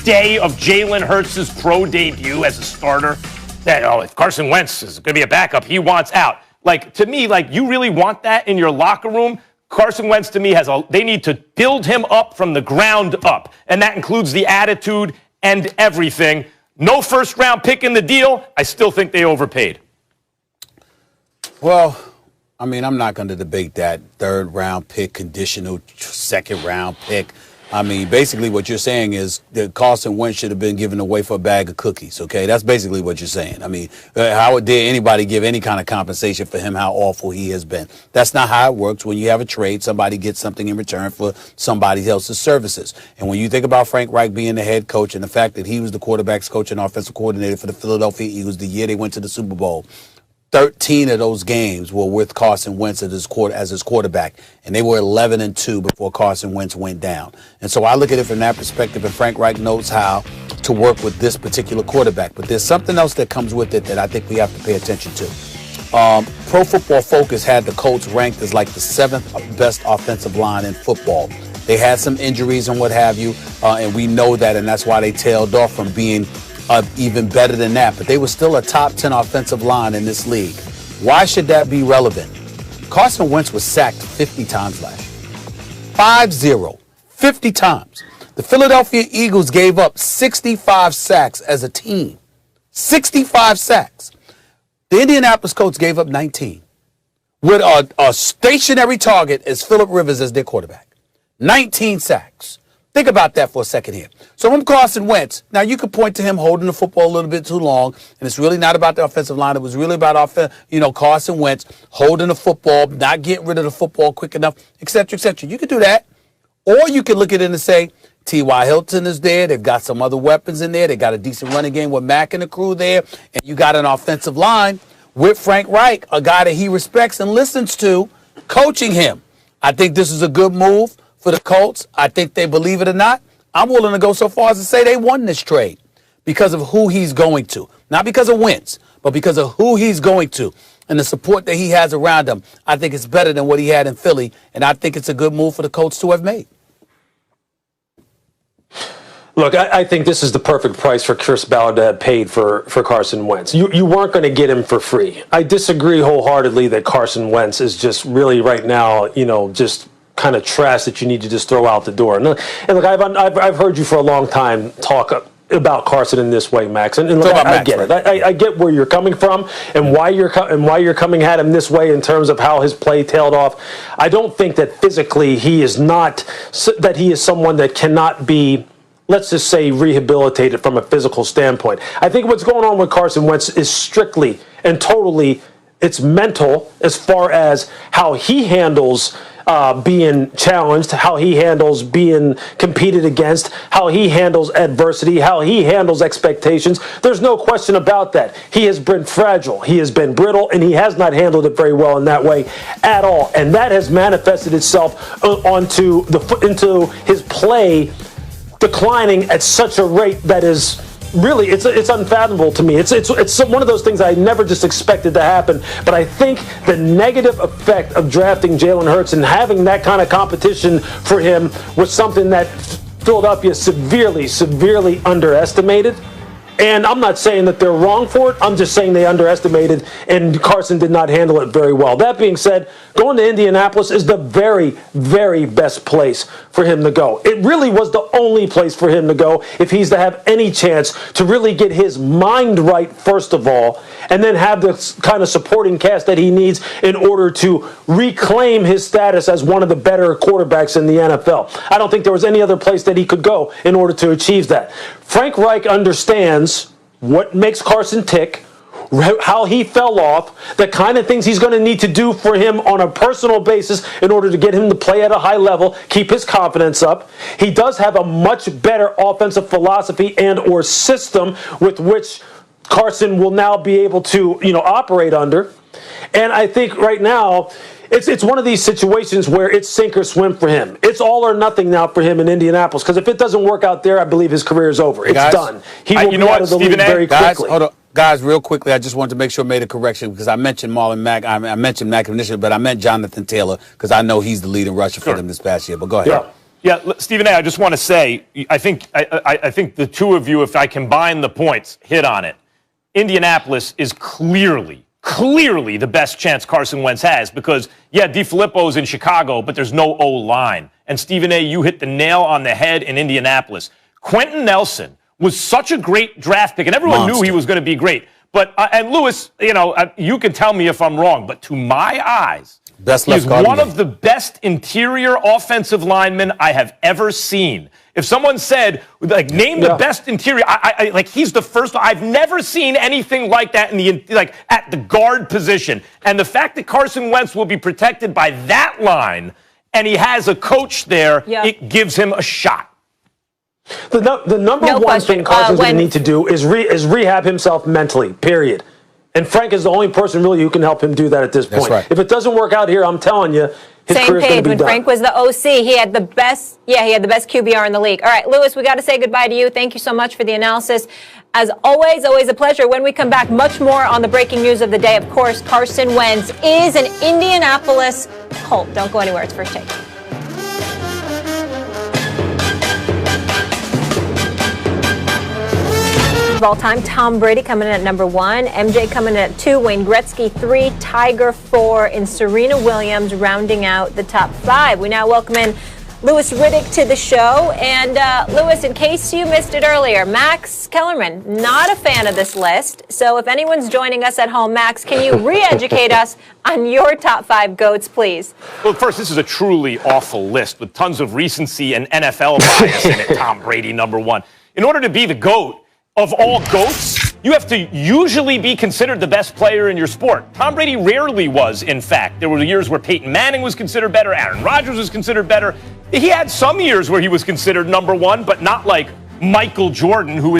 day of Jalen Hurts' pro debut as a starter that, if Carson Wentz is going to be a backup, he wants out. Like, to me, like, you really want that in your locker room? Carson Wentz, to me, they need to build him up from the ground up, and that includes the attitude and everything. No first-round pick in the deal. I still think they overpaid. Well, I mean, I'm not going to debate that third-round pick, conditional second-round pick. I mean, basically what you're saying is that Carson Wentz should have been given away for a bag of cookies, okay? That's basically what you're saying. I mean, how dare anybody give any kind of compensation for him, how awful he has been? That's not how it works. When you have a trade, somebody gets something in return for somebody else's services. And when you think about Frank Reich being the head coach and the fact that he was the quarterback's coach and offensive coordinator for the Philadelphia Eagles the year they went to the Super Bowl, 13 of those games were with Carson Wentz as his quarterback, and they were 11-2 before Carson Wentz went down. And so I look at it from that perspective, and Frank Reich knows how to work with this particular quarterback. But there's something else that comes with it that I think we have to pay attention to. Pro Football Focus had the Colts ranked as like the 7th best offensive line in football. They had some injuries and what have you, and we know that, and that's why they tailed off from being even better than that, but they were still a top 10 offensive line in this league. Why should that be relevant? Carson Wentz was sacked 50 times last year. 5-0. 50 times. The Philadelphia Eagles gave up 65 sacks as a team. 65 sacks. The Indianapolis Colts gave up 19. With a stationary target as Phillip Rivers as their quarterback. 19 sacks. Think about that for a second here. So I'm Carson Wentz. Now, you could point to him holding the football a little bit too long, and it's really not about the offensive line. It was really about Carson Wentz holding the football, not getting rid of the football quick enough, et cetera, et cetera. You could do that. Or you could look at it and say, T.Y. Hilton is there. They've got some other weapons in there. They got a decent running game with Mack and the crew there. And you got an offensive line with Frank Reich, a guy that he respects and listens to, coaching him. I think this is a good move for the Colts. I think they believe it or not. I'm willing to go so far as to say they won this trade because of who he's going to. Not because of Wentz, but because of who he's going to and the support that he has around him. I think it's better than what he had in Philly, and I think it's a good move for the Colts to have made. Look, I think this is the perfect price for Chris Ballard to have paid for Carson Wentz. You weren't going to get him for free. I disagree wholeheartedly that Carson Wentz is just really right now, just kind of trash that you need to just throw out the door. And look, I've heard you for a long time talk about Carson in this way, Max. And look, I get it. I get where you're coming from and why you're coming at him this way in terms of how his play tailed off. I don't think that physically he is someone that cannot be, let's just say, rehabilitated from a physical standpoint. I think what's going on with Carson Wentz is strictly and totally it's mental as far as how he handles being challenged, how he handles being competed against, how he handles adversity, how he handles expectations. There's no question about that. He has been fragile, he has been brittle, and he has not handled it very well in that way at all. And that has manifested itself into his play declining at such a rate that is really, it's unfathomable to me. It's one of those things I never just expected to happen. But I think the negative effect of drafting Jalen Hurts and having that kind of competition for him was something that Philadelphia severely underestimated. And I'm not saying that they're wrong for it. I'm just saying they underestimated, and Carson did not handle it very well. That being said, going to Indianapolis is the very, very best place for him to go. It really was the only place for him to go if he's to have any chance to really get his mind right, first of all, and then have the kind of supporting cast that he needs in order to reclaim his status as one of the better quarterbacks in the NFL. I don't think there was any other place that he could go in order to achieve that. Frank Reich understands what makes Carson tick, how he fell off, the kind of things he's going to need to do for him on a personal basis in order to get him to play at a high level, keep his confidence up. He does have a much better offensive philosophy and or system with which Carson will now be able to, operate under. And I think right now, it's one of these situations where it's sink or swim for him. It's all or nothing now for him in Indianapolis, because if it doesn't work out there, I believe his career is over. It's done. He will be out of the league very quickly. Hold on. Guys, real quickly, I just wanted to make sure I made a correction because I mentioned Marlon Mack. I mentioned Mack initially, but I meant Jonathan Taylor because I know he's the leading rusher for them this past year. But go ahead. Yeah. Yeah, Stephen A., I just want to say, I think the two of you, if I combine the points, hit on it. Indianapolis is clearly the best chance Carson Wentz has because, yeah, DiFilippo's in Chicago, but there's no O-line. And Stephen A., you hit the nail on the head in Indianapolis. Quentin Nelson was such a great draft pick, and everyone knew he was going to be great. But and Lewis, you can tell me if I'm wrong, but to my eyes, he's one of the best interior offensive linemen I have ever seen. If someone said, name the best interior, he's the first. I've never seen anything like that at the guard position. And the fact that Carson Wentz will be protected by that line, and he has a coach there, it gives him a shot. The number one thing Carson's going to need to do is rehab himself mentally, period. And Frank is the only person really who can help him do that at this point. That's right. If it doesn't work out here, I'm telling you, his Same career's going to page. be When done. Frank was the OC, he had the best QBR in the league. All right, Lewis, we got to say goodbye to you. Thank you so much for the analysis. As always a pleasure. When we come back, much more on the breaking news of the day. Of course, Carson Wentz is an Indianapolis Colt. Don't go anywhere. It's First Take. Of all time, Tom Brady coming in at number 1, MJ coming in at 2, Wayne Gretzky 3, Tiger 4, and Serena Williams rounding out the top 5. We now welcome in Louis Riddick to the show. And Louis, in case you missed it earlier, Max Kellerman, not a fan of this list. So if anyone's joining us at home, Max, can you re-educate us on your top 5 GOATs, please? Well, first, this is a truly awful list with tons of recency and NFL bias in it. Tom Brady, number 1. In order to be the GOAT of all GOATs, you have to usually be considered the best player in your sport. Tom Brady rarely was, in fact. There were years where Peyton Manning was considered better, Aaron Rodgers was considered better. He had some years where he was considered number 1, but not like Michael Jordan, who